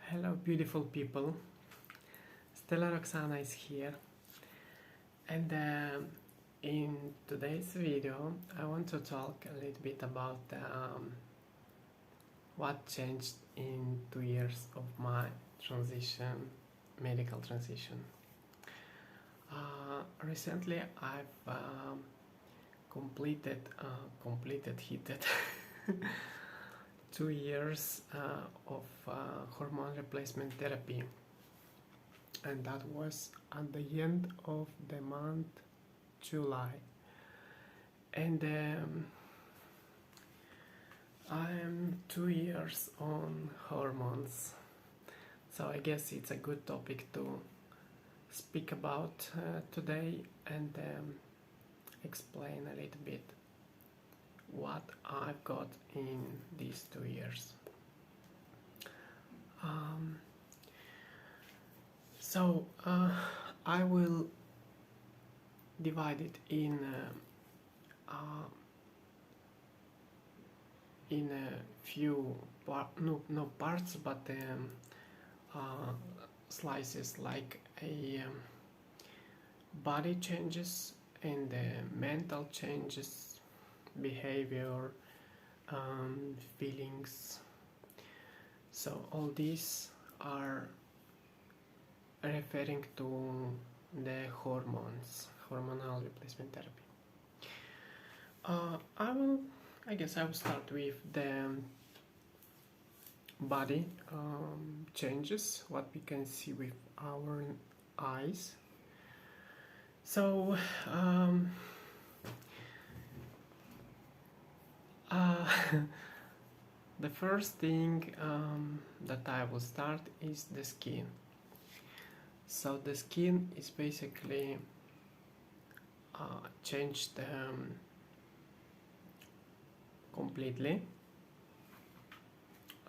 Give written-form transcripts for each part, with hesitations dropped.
Hello beautiful people, Stela Roxana is here, and in today's video I want to talk a little bit about what changed in 2 years of my medical transition. Recently I've completed hit 2 years of hormone replacement therapy, and that was at the end of the month July. And I am 2 years on hormones, so I guess it's a good topic to speak about today and explain a little bit what I've got in these 2 years. So I will divide it in a few parts, but slices, like a body changes and mental changes, behavior, feelings. So all these are referring to the hormonal replacement therapy. I guess I will start with the body changes, what we can see with our eyes. So the first thing that I will start is the skin. So the skin is basically changed completely,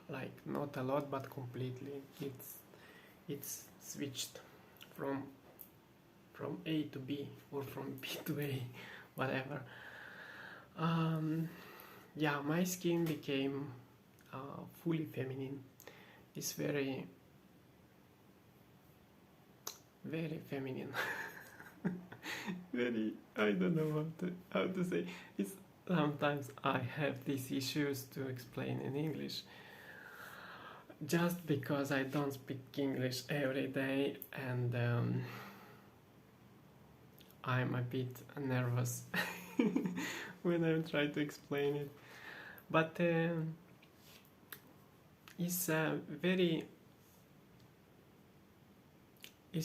like not a lot but completely. It's switched from A to B or from B to A, whatever. Yeah, my skin became fully feminine. It's very feminine. Very, I don't know how to say. It's sometimes I have these issues to explain in English, just because I don't speak English every day, and I'm a bit nervous when I try to explain it. But it's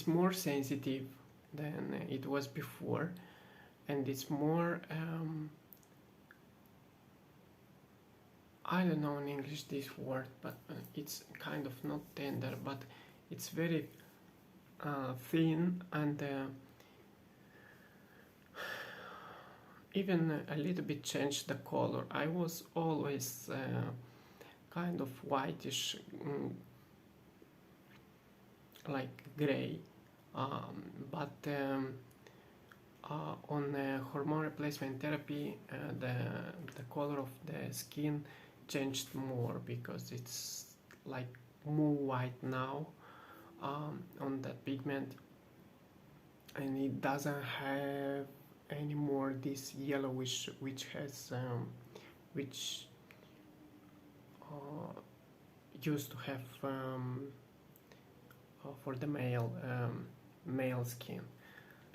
more sensitive than it was before, and it's more I don't know in English this word, but it's kind of not tender, but it's very thin, and even a little bit changed the color. I was always kind of whitish, like gray, but on hormone replacement therapy the color of the skin changed more, because it's like more white now on that pigment, and it doesn't have anymore this yellowish which used to have for the male skin.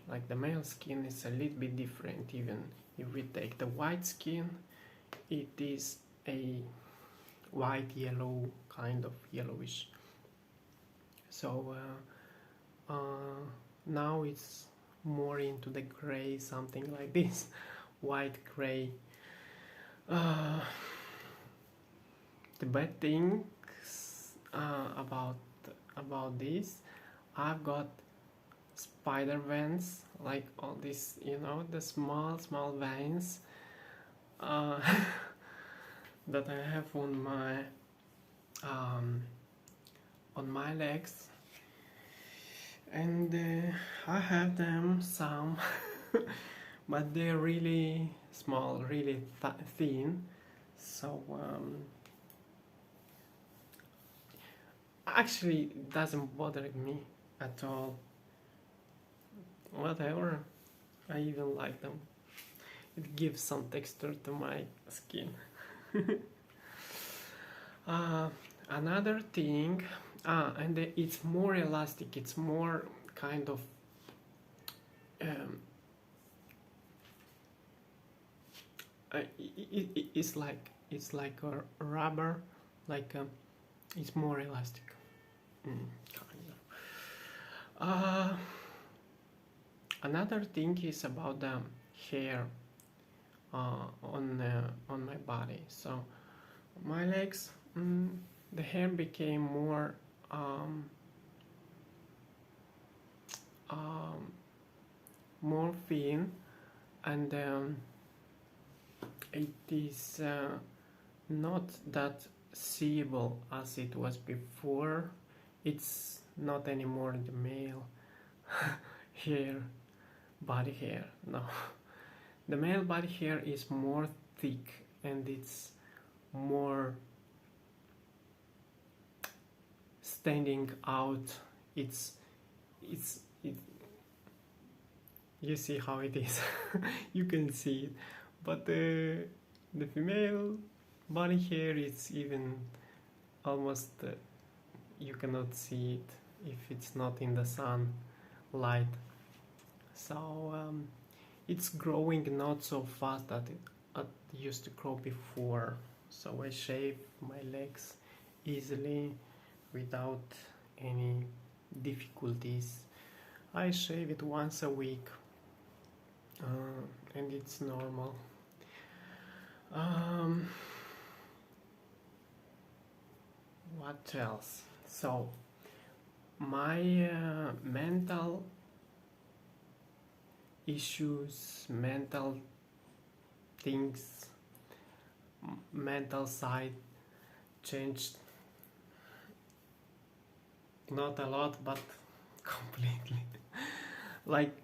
Like the male skin is a little bit different. Even if we take the white skin, it is a white yellow, kind of yellowish. So now it's more into the gray, something like this, white gray. The bad things about this, I've got spider veins, like all this, the small veins that I have on my legs, and I have them some but they're really small, really thin. So Actually, it doesn't bother me at all. Whatever, I even like them. It gives some texture to my skin. uh, Another thing, and it's more elastic, it's more kind of um, it's like a rubber, like it's more elastic. Kind of. Another thing is about the hair on my body. So my legs, the hair became um, um, more thin, and it is not that seeable as it was before. It's not anymore the male hair, body hair. No, the male body hair is more thick and it's more standing out. It's it. You see how it is. You can see it, but the female body hair is even almost you cannot see it if it's not in the sun light. So it's growing not so fast that it used to grow before. So I shave my legs easily without any difficulties. I shave it once a week, and it's normal. What else? So my mental issues, mental things, mental side changed, not a lot, but completely. Like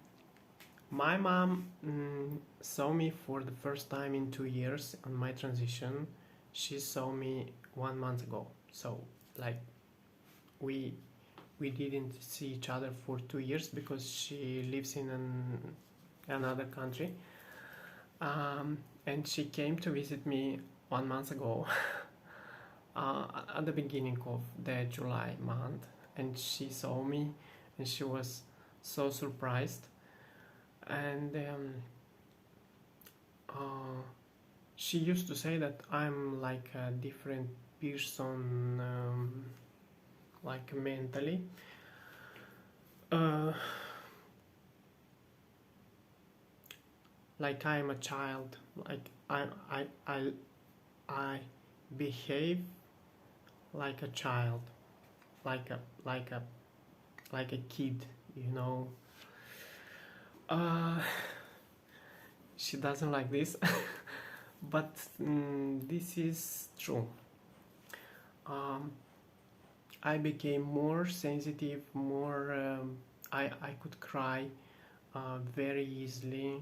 my mom saw me for the first time in 2 years on my transition. She saw me 1 month ago. So like we didn't see each other for 2 years because she lives in another country. And she came to visit me 1 month ago, at the beginning of the July month, and she saw me, and she was so surprised. And she used to say that I'm like a different person, like mentally. Like I'm a child, like I behave like a child, like a kid, you know. She doesn't like this, but this is true. I became more sensitive, more. I could cry very easily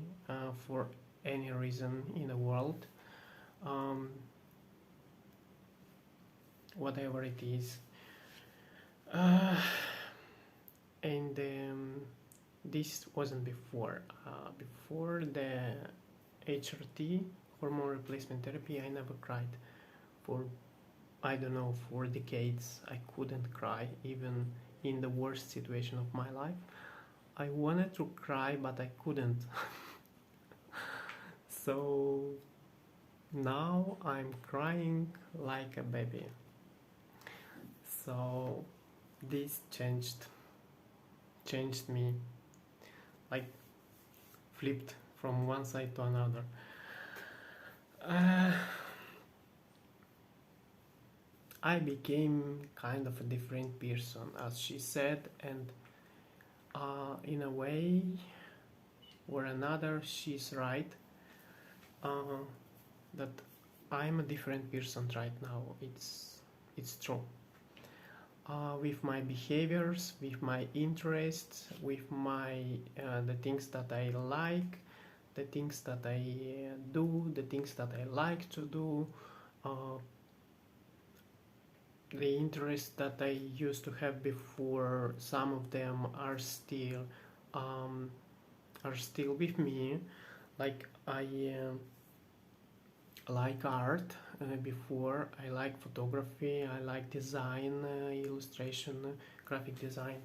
for any reason in the world, whatever it is. And this wasn't before. Before the HRT, hormone replacement therapy, I never cried for, I don't know, for decades. I couldn't cry even in the worst situation of my life. I wanted to cry, but I couldn't. So now I'm crying like a baby. So this changed me, like flipped from one side to another. I became kind of a different person, as she said, and in a way or another, she's right, that I'm a different person right now. It's true. With my behaviors, with my interests, with my the things that I like, the things that I do, the things that I like to do, the interests that I used to have before, some of them um, are still with me. Like I like art before. I like photography. I like design, illustration, graphic design,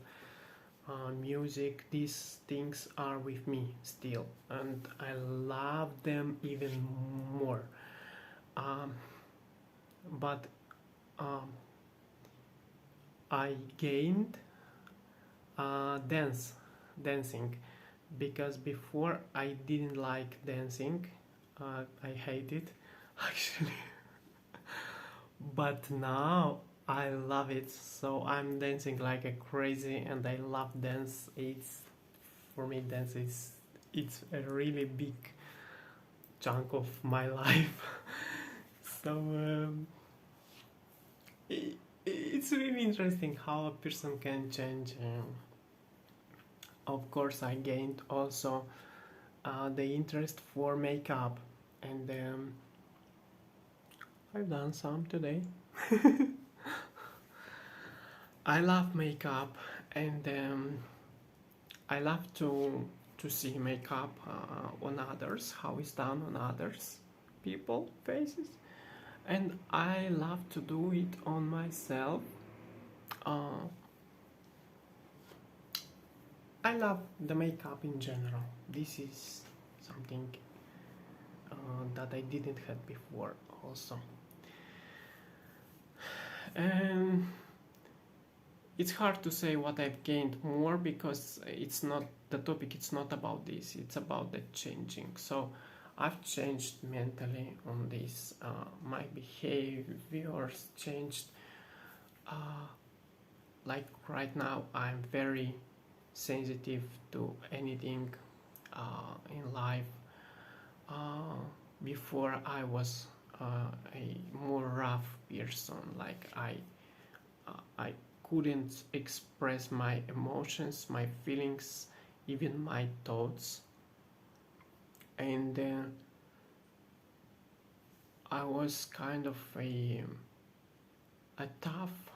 music. These things are with me still, and I love them even more. Um, but um, I gained dancing, because before I didn't like dancing. I hate it actually, but now I love it. So I'm dancing like a crazy, and I love dance. It's for me, dance is it's a really big chunk of my life. So it's really interesting how a person can change. Of course, I gained also the interest for makeup, and I've done some today. I love makeup, and I love to see makeup on others, how it's done on others people faces, and I love to do it on myself. uh, I love the makeup in general. This is something that I didn't have before also. And it's hard to say what I've gained more, because it's not the topic, it's not about this, it's about the changing. So I've changed mentally on this. My behaviors changed. Like right now, I'm very sensitive to anything in life. Before I was a more rough person, like I couldn't express my emotions, my feelings, even my thoughts, and I was kind of a tough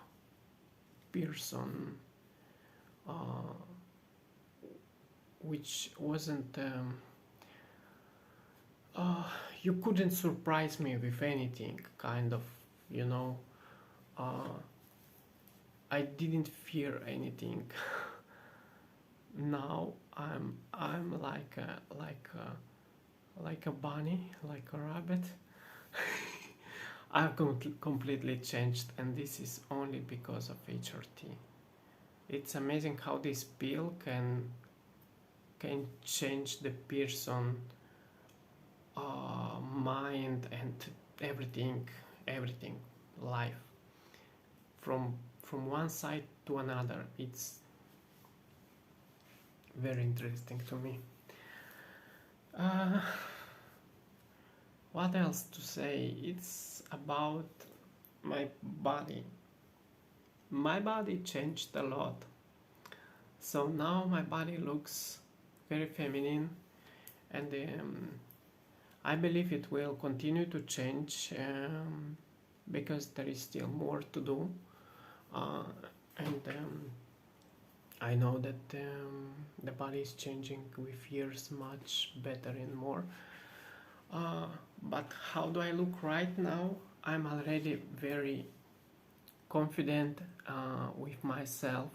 person, uh, which wasn't. You couldn't surprise me with anything, kind of, you know. Uh, I didn't fear anything. Now I'm like a bunny, like a rabbit. I've completely changed, and this is only because of HRT. It's amazing how this pill can change the person mind and everything life from one side to another. It's very interesting to me. uh, what else to say? It's about my body. My body changed a lot, so now my body looks very feminine, and I believe it will continue to change, because there is still more to do, uh, and I know that the body is changing with years much better and more. But how do I look right now? I'm already very confident with myself,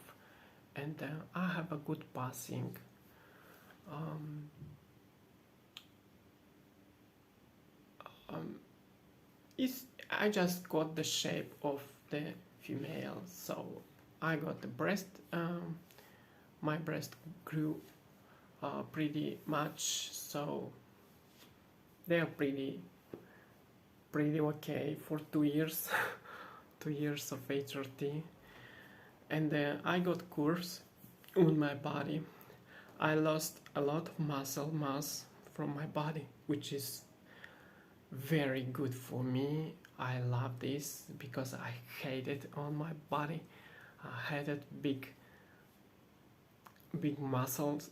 and I have a good passing. Um, I just got the shape of the female, so I got the breast. My breast grew pretty much, so they are pretty okay for 2 years. 2 years of HRT, and I got curves on my body. I lost a lot of muscle mass from my body, which is very good for me. I love this because I hate it on my body. I hated big muscles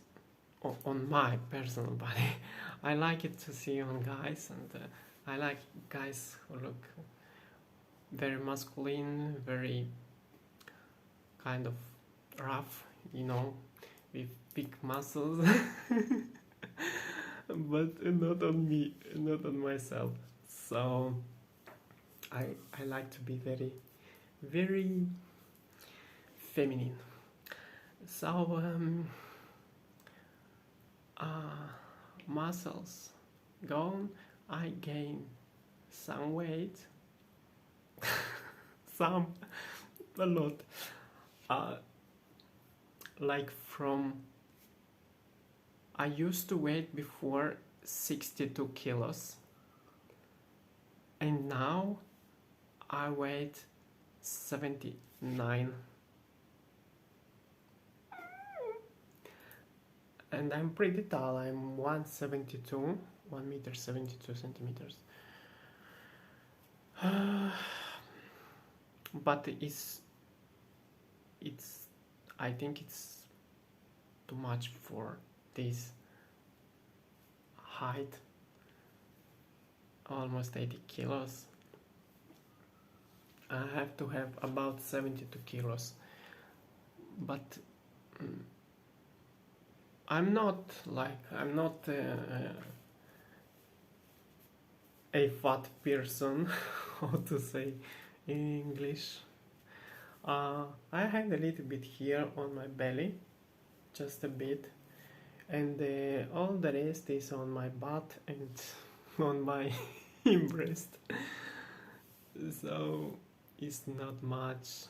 on my personal body. I like it to see on guys, and I like guys who look very masculine, very kind of rough, you know, with big muscles. But not on me, not on myself. So I like to be very, very feminine. So muscles gone. I gain some weight, some, a lot. Like from, I used to weigh before 62 kilos, and now I weigh 79, and I'm pretty tall. I'm 172, 1 meter 72 centimeters. But it's I think it's too much for this height, almost 80 kilos. I have to have about 72 kilos, but I'm not a fat person, how to say in English. I have a little bit here on my belly, just a bit, and all the rest is on my butt and on my breast. So it's not much.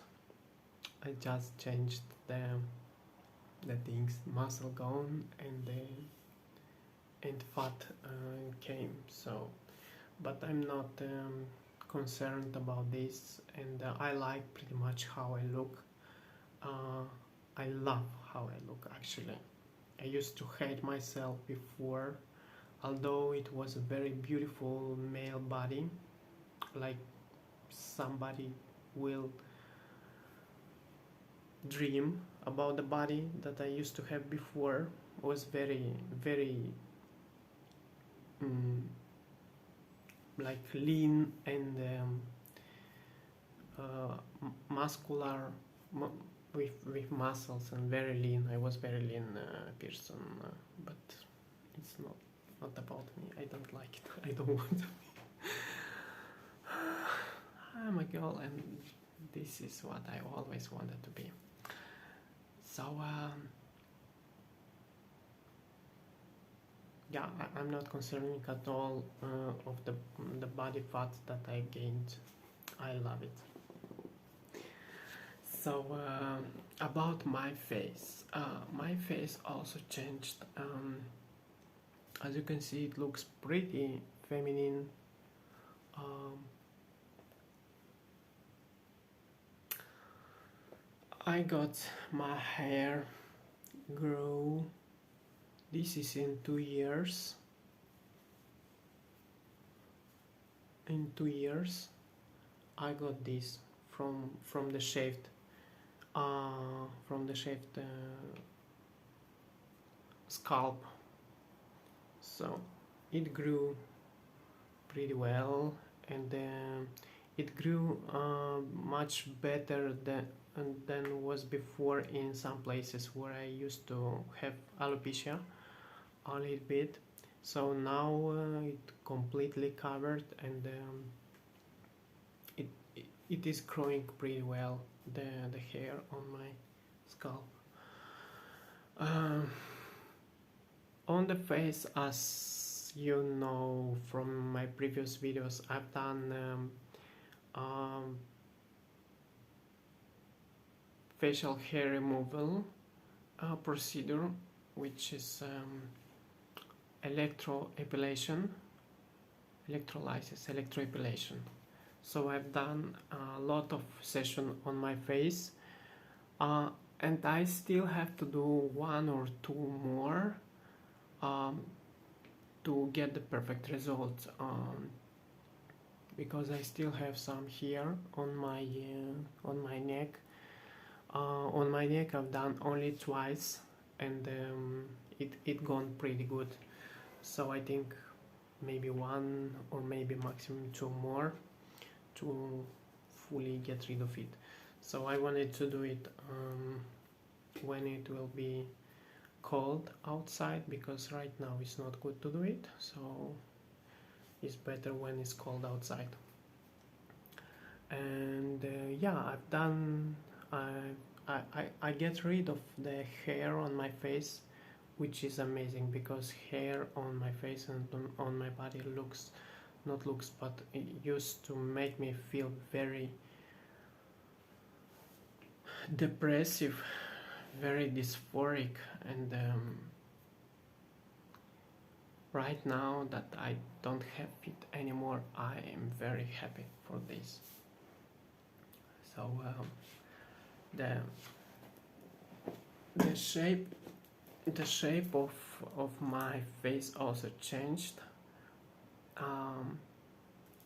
I just changed the things, muscle gone and fat came. So, but I'm not concerned about this, and I like pretty much how I look. I love how I look, actually. I used to hate myself before, although it was a very beautiful male body, like somebody will dream about the body that I used to have before. Was very, very like lean and muscular, with muscles, and very lean. I was very lean person, but it's not about me. I don't like it. I don't want to be. I'm a girl, and this is what I always wanted to be. So yeah, I'm not concerning at all of the body fat that I gained. I love it. So about my face also changed. As you can see, it looks pretty feminine. I got my hair grow. This is in 2 years. In 2 years, I got this from the shaved scalp. So it grew pretty well, and it grew much better than was before in some places where I used to have alopecia a little bit. So now it completely covered, and it is growing pretty well, the hair on my scalp. On the face, as you know from my previous videos, I've done facial hair removal procedure, which is electrolysis. So I've done a lot of sessions on my face, and I still have to do 1 or 2 more to get the perfect result, because I still have some here on my neck. On my neck I've done only twice, and it gone pretty good. So I think maybe 1 or maybe maximum 2 more fully get rid of it. So I wanted to do it when it will be cold outside, because right now it's not good to do it, so it's better when it's cold outside. And yeah, I've done I get rid of the hair on my face, which is amazing, because hair on my face and on my body but it used to make me feel very depressive, very dysphoric, and right now that I don't have it anymore, I am very happy for this. So the shape of my face also changed.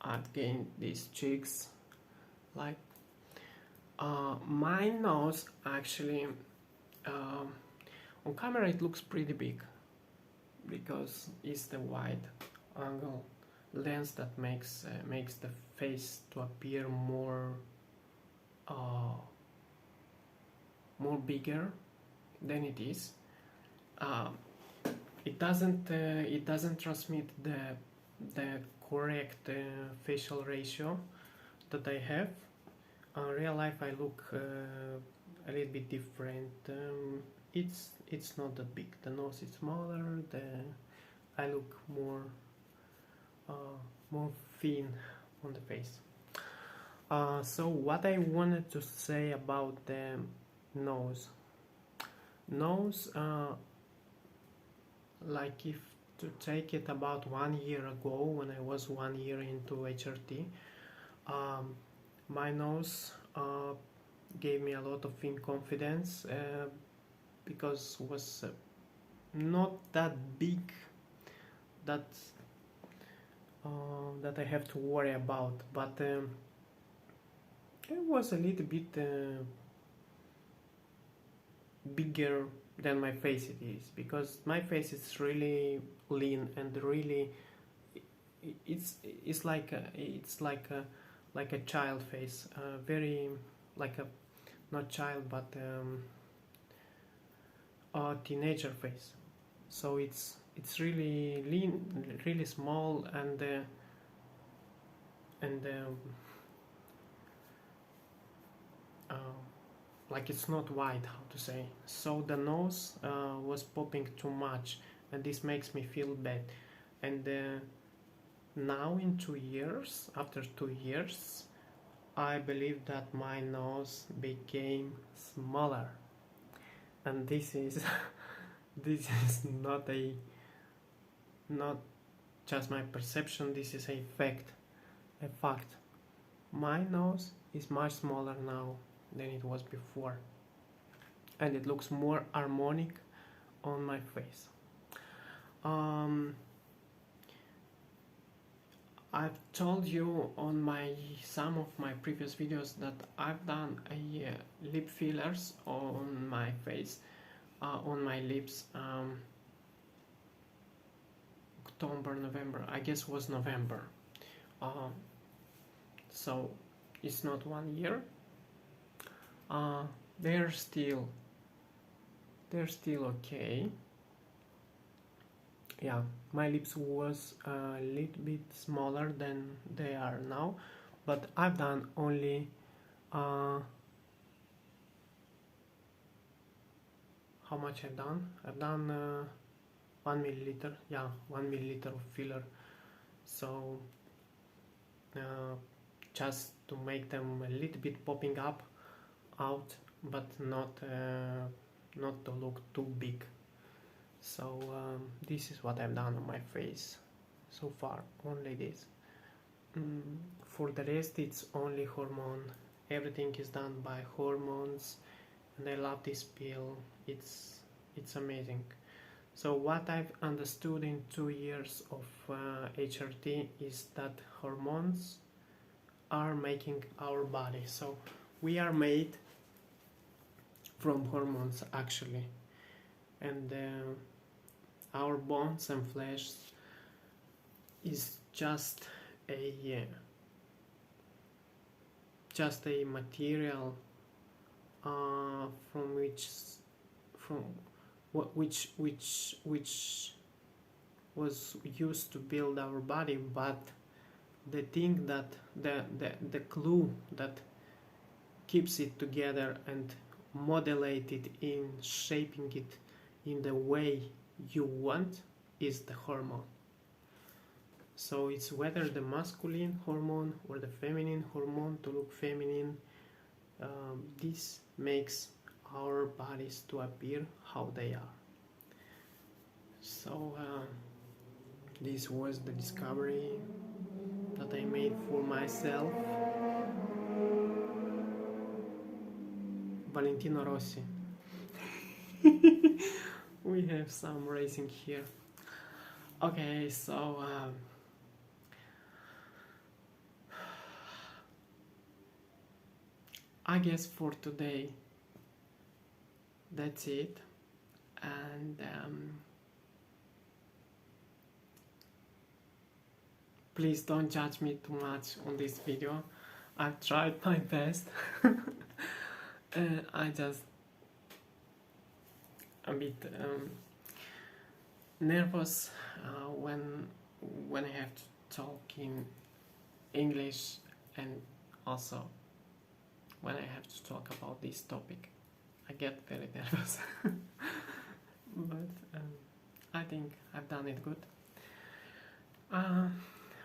I've gained these cheeks, like my nose actually on camera it looks pretty big, because it's the wide angle lens that makes the face to appear more bigger than it is. It doesn't transmit the correct facial ratio that I have. In real life I look a little bit different. It's not that big. The nose is smaller. I look more thin on the face. So what I wanted to say about the nose, like if to take it about 1 year ago, when I was 1 year into HRT, my nose gave me a lot of confidence, because it was not that big that I have to worry about, but it was a little bit bigger than my face it is, because my face is really lean and really it's like a child face, very like a not child but a teenager face. So it's really lean, really small, and like it's not wide, how to say. So the nose was popping too much, and this makes me feel bad. And now in 2 years, after 2 years, I believe that my nose became smaller, and this is this is not just my perception. This is a fact. My nose is much smaller now than it was before, and it looks more harmonic on my face. I've told you on some of my previous videos that I've done a lip fillers on my face, on my lips, October, November, I guess was November. So it's not 1 year. They're still okay. Yeah, my lips was a little bit smaller than they are now, but I've done only how much I've done? I've done 1 milliliter, yeah, 1 milliliter of filler. So just to make them a little bit popping out, but not to look too big. So this is what I've done on my face so far, only this. For the rest it's only hormone. Everything is done by hormones, and I love this pill. It's amazing. So what I've understood in 2 years of HRT is that hormones are making our body. So we are made from hormones actually, and our bones and flesh is just a just a material from which was used to build our body, but the thing that the clue that keeps it together and modulate it in shaping it in the way you want is the hormone. So it's whether the masculine hormone or the feminine hormone to look feminine. This makes our bodies to appear how they are. So this was the discovery that I made for myself. Valentino Rossi. We have some racing here. Okay, so I guess for today that's it, and please don't judge me too much on this video. I've tried my best. I just a bit nervous when I have to talk in English, and also when I have to talk about this topic. I get very nervous. But I think I've done it good.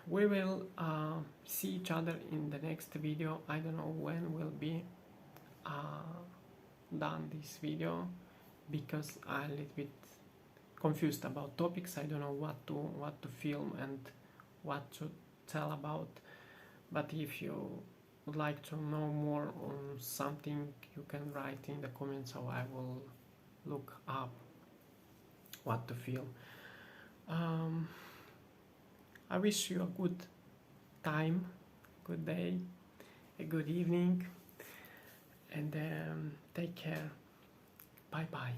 We will see each other in the next video. I don't know when will be done this video, because I'm a little bit confused about topics. I don't know what to film and what to tell about. But if you would like to know more on something, you can write in the comments, so I will look up what to film. I wish you a good time, good day, a good evening, and take care. Bye bye.